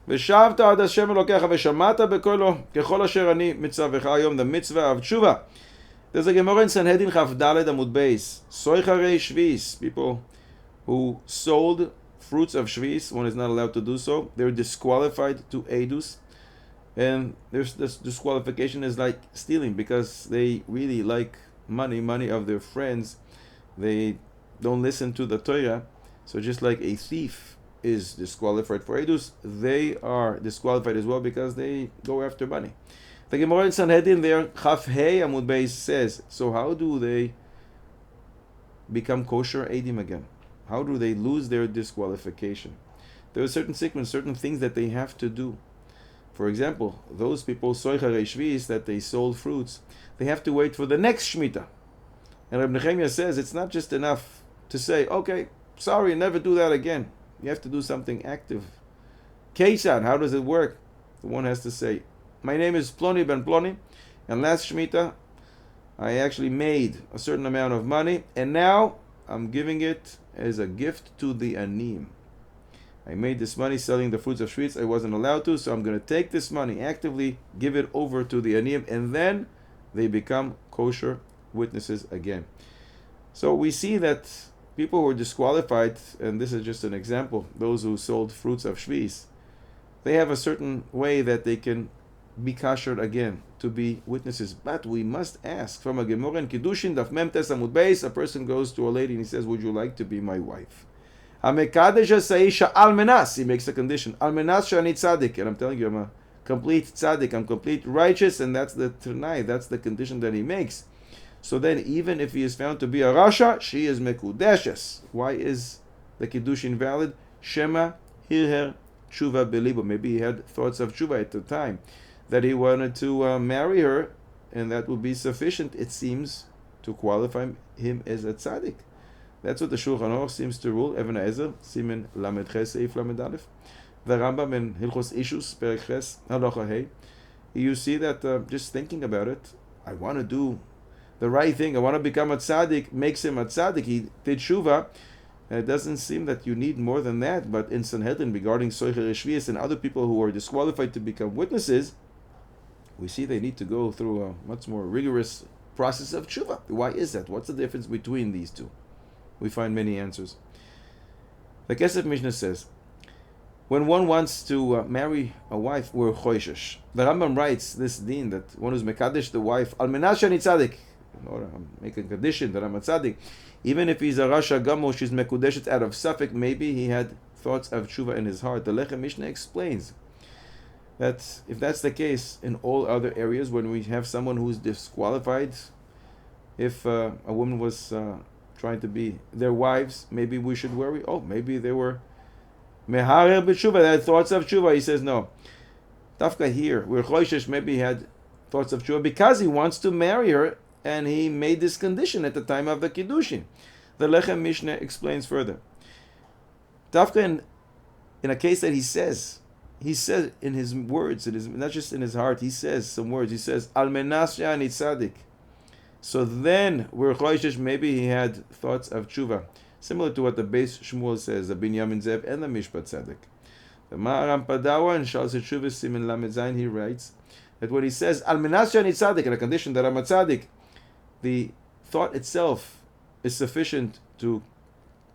ושבת עד השם אלוקיך ושמעת בקולו ככל אשר אני מצווך היום, the mitzvah of teshuva. There's a Gemara in Sanhedrin Chaf Daled Amud Beis. Soicharei Shvis, people who sold fruits of Shvis, one is not allowed to do so. They're disqualified to Eidus. And this disqualification is like stealing because they really like money of their friends. They don't listen to the Torah. So just like a thief is disqualified for Eidus, they are disqualified as well because they go after money. The Gemara in Sanhedrin there, Chaf Hei Amud Beis says, so how do they become kosher Eidim again? How do they lose their disqualification? There are certain sequence, certain things that they have to do. For example, those people, Soicharei Shvis, that they sold fruits, they have to wait for the next Shemitah. And Reb Nehemiah says it's not just enough to say, okay, sorry, never do that again. You have to do something active. Keishan, how does it work? The one has to say, my name is Ploni ben Ploni, and last Shemitah I actually made a certain amount of money, and now I'm giving it as a gift to the Anim. I made this money selling the fruits of Shvitz. I wasn't allowed to, so I'm going to take this money, actively give it over to the Anim, and then they become kosher witnesses again. So we see that people who were disqualified, and this is just an example, those who sold fruits of Shvitz, they have a certain way that they can be kasher again, to be witnesses. But we must ask, from a Gemara in Kiddushin, Daf Mem Tes Amud Beis, a person goes to a lady and he says, would you like to be my wife? HaMekadesh Saisha Al Menas, he makes a condition, Al Menas Shani Tzadik, and I'm telling you, I'm a complete tzaddik, I'm complete righteous, and that's the Tanai, that's the condition that he makes. So then, even if he is found to be a Rasha, she is Mekudeshes. Why is the Kiddushin valid? Shema Hirher Tshuva Belibo. Maybe he had thoughts of Tshuva at the time, that he wanted to marry her, and that would be sufficient, it seems, to qualify him as a tzaddik. That's what the Shulchan Aruch seems to rule. Even HaEzer, Simen Lamed Ches, Seif Lamed Aleph. The Rambam in Hilchos Ishus, Perek Ches, Halacha Hey. You see that just thinking about it, I want to do the right thing, I want to become a tzaddik, makes him a tzaddik, he did Shuvah. It doesn't seem that you need more than that, but in Sanhedrin, regarding Soicharei Shvis and other people who are disqualified to become witnesses, we see they need to go through a much more rigorous process of tshuva. Why is that? What's the difference between these two? We find many answers. The Kesef Mishnah says, when one wants to marry a wife, we're choishesh. The Rambam writes this deen that one who's mekadesh the wife, al menashe ani tzadik, in order to make a condition that I'm a tzaddik, even if he's a rasha gamo, she's mekudeshet out of suffix, maybe he had thoughts of tshuva in his heart. The Lechem Mishnah explains that if that's the case in all other areas, when we have someone who's disqualified, if a woman was trying to be their wives, maybe we should worry, oh, maybe they were meharer b'tshuva, they had thoughts of tshuva. He says, no. Tafka here, where choishesh maybe he had thoughts of tshuva because he wants to marry her, and he made this condition at the time of the Kiddushin. The Lechem Mishnah explains further. Tafka in a case that he says in his words, it is not just in his heart, he says some words. He says, Al menas she'ani tzadik. So then, where choishesh, maybe he had thoughts of tshuva, similar to what the Beis Shmuel says, the Binyamin Zev and the Mishpat Tzedek. The Ma'aram Padawa in Shal Tshuva Simin Lamed Zayin, he writes that when he says Al menas she'ani tzadik, in a condition that I'm a tzaddik, the thought itself is sufficient to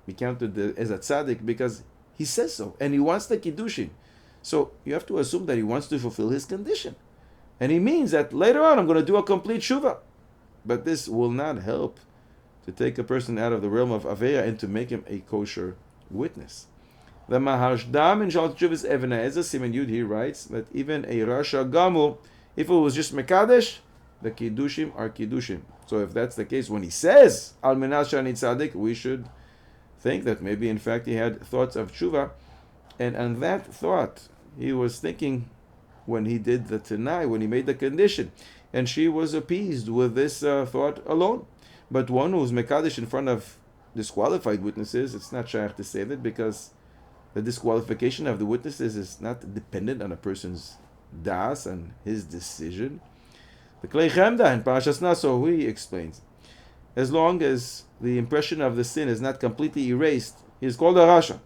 be counted as a tzaddik because he says so, and he wants the kiddushin. So you have to assume that he wants to fulfill his condition, and he means that later on I'm going to do a complete shuvah. But this will not help to take a person out of the realm of aveya and to make him a kosher witness. The Maharshdam in Shal Tshuva's Even HaEzer Siman Yud, he writes that even a Rasha Gamu, if it was just Mekadesh, the Kiddushim are Kiddushim. So if that's the case, when he says Al Menas She'ani Tzadik, we should think that maybe in fact he had thoughts of tshuva, and on that thought he was thinking when he did the Tanai, when he made the condition, and she was appeased with this thought alone. But one who's Mekadesh in front of disqualified witnesses, it's not shaykh to say that, because the disqualification of the witnesses is not dependent on a person's das and his decision. The Klei Chemda in Parashas Naso, he explains, as long as the impression of the sin is not completely erased, he is called a Rasha.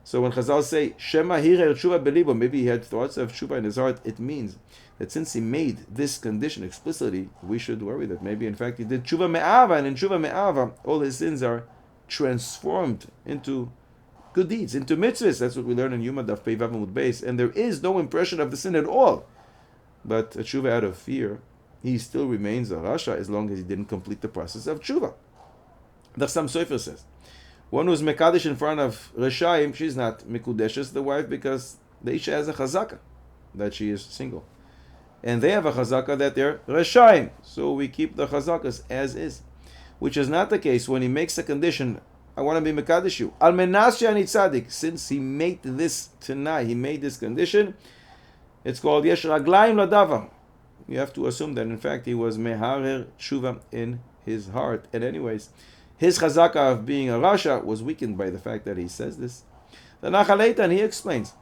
So when Chazal say, Shema hirer tshuva belibo, maybe he had thoughts of tshuva in his heart, it means that since he made this condition explicitly, we should worry that maybe in fact he did tshuva me'ava, and in tshuva me'ava, all his sins are transformed into good deeds, into mitzvahs. That's what we learn in Yuma Daf Pei Vav Amud Beis, and there is no impression of the sin at all. But a tshuva out of fear, he still remains a rasha as long as he didn't complete the process of tshuva. The Sam Sofer says, one who's mekadesh in front of Reshayim, she's not mikudeshes, the wife, because the Isha has a chazaka that she is single. And they have a chazaka that they're Reshayim. So we keep the chazakas as is. Which is not the case when he makes a condition, I want to be mekadesh you. Al menashe ani tzadik, since he made this tonight, he made this condition, it's called yesh raglaim ladavar. You have to assume that in fact he was meharer tshuva in his heart. And anyways, his chazaka of being a rasha was weakened by the fact that he says this. The Nachaleitan, he explains,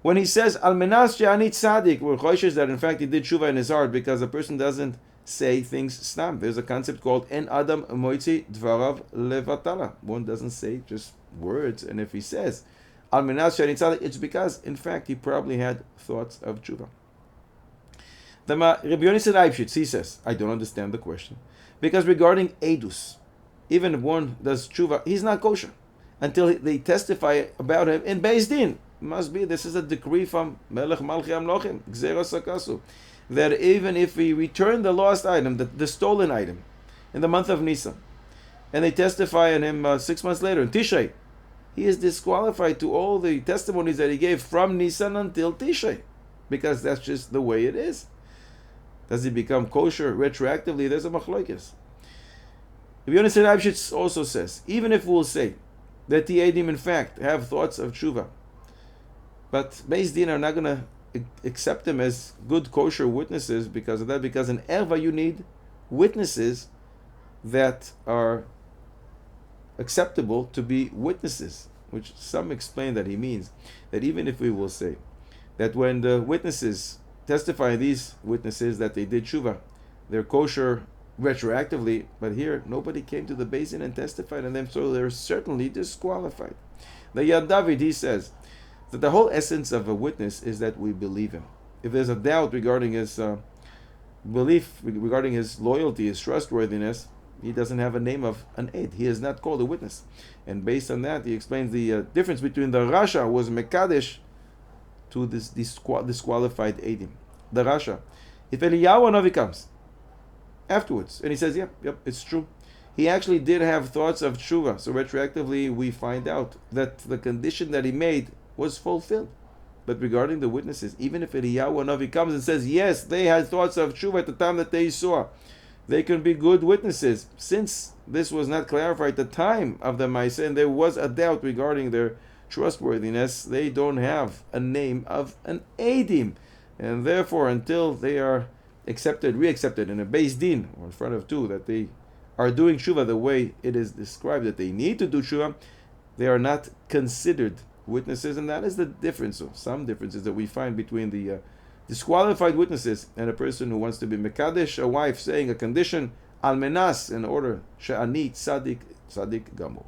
when he says al menashe ani tzadik, we're choishes that in fact he did tshuva in his heart, because a person doesn't say things stam. There's a concept called en adam moitzi dvarav levatala. One doesn't say just words, and if he says al menashe ani tzadik, it's because in fact he probably had thoughts of tshuva. The Rabbi Yonasan Eibshitz, he says, I don't understand the question, because regarding edus, even if one does tshuva, he's not kosher until they testify about him in Beis Din. Must be, this is a decree from Melech Malchi Amlochim, Gzeros Akasu, that even if we return the lost item, the stolen item, in the month of Nisan, and they testify on him 6 months later in Tishrei, he is disqualified to all the testimonies that he gave from Nisan until Tishrei, because that's just the way it is. Does he become kosher retroactively? There's a machlokes. Rabbi Yonasan Eibshitz also says, even if we'll say that the Eidim in fact have thoughts of tshuva, but Beis Din are not going to accept them as good kosher witnesses because of that, because in Erva you need witnesses that are acceptable to be witnesses, which some explain that he means that even if we will say that when the witnesses testify, these witnesses, that they did tshuva, they're kosher retroactively, but here nobody came to the Beis Din and testified on them, so they're certainly disqualified. The Yad David, he says that the whole essence of a witness is that we believe him. If there's a doubt regarding his belief, regarding his loyalty, his trustworthiness, he doesn't have a name of an aid. He is not called a witness. And based on that, he explains the difference between the Rasha was Mekadesh to this disqualified Eidim. The Rasha, if Eliyahu Hanavi comes afterwards and he says, yep, it's true, he actually did have thoughts of tshuva, so retroactively we find out that the condition that he made was fulfilled. But regarding the witnesses, even if Eliyahu Hanavi comes and says, yes, they had thoughts of tshuva at the time that they saw, they can be good witnesses. Since this was not clarified at the time of the Maaseh, and there was a doubt regarding their trustworthiness, they don't have a name of an Eidim. And therefore, until they are reaccepted in a Beis Din, or in front of two, that they are doing tshuva the way it is described that they need to do tshuva, they are not considered witnesses, and that is the difference, or some differences that we find between the disqualified witnesses and a person who wants to be mekadesh, a wife saying a condition, al menas, in order, she'ani tzadik gamur.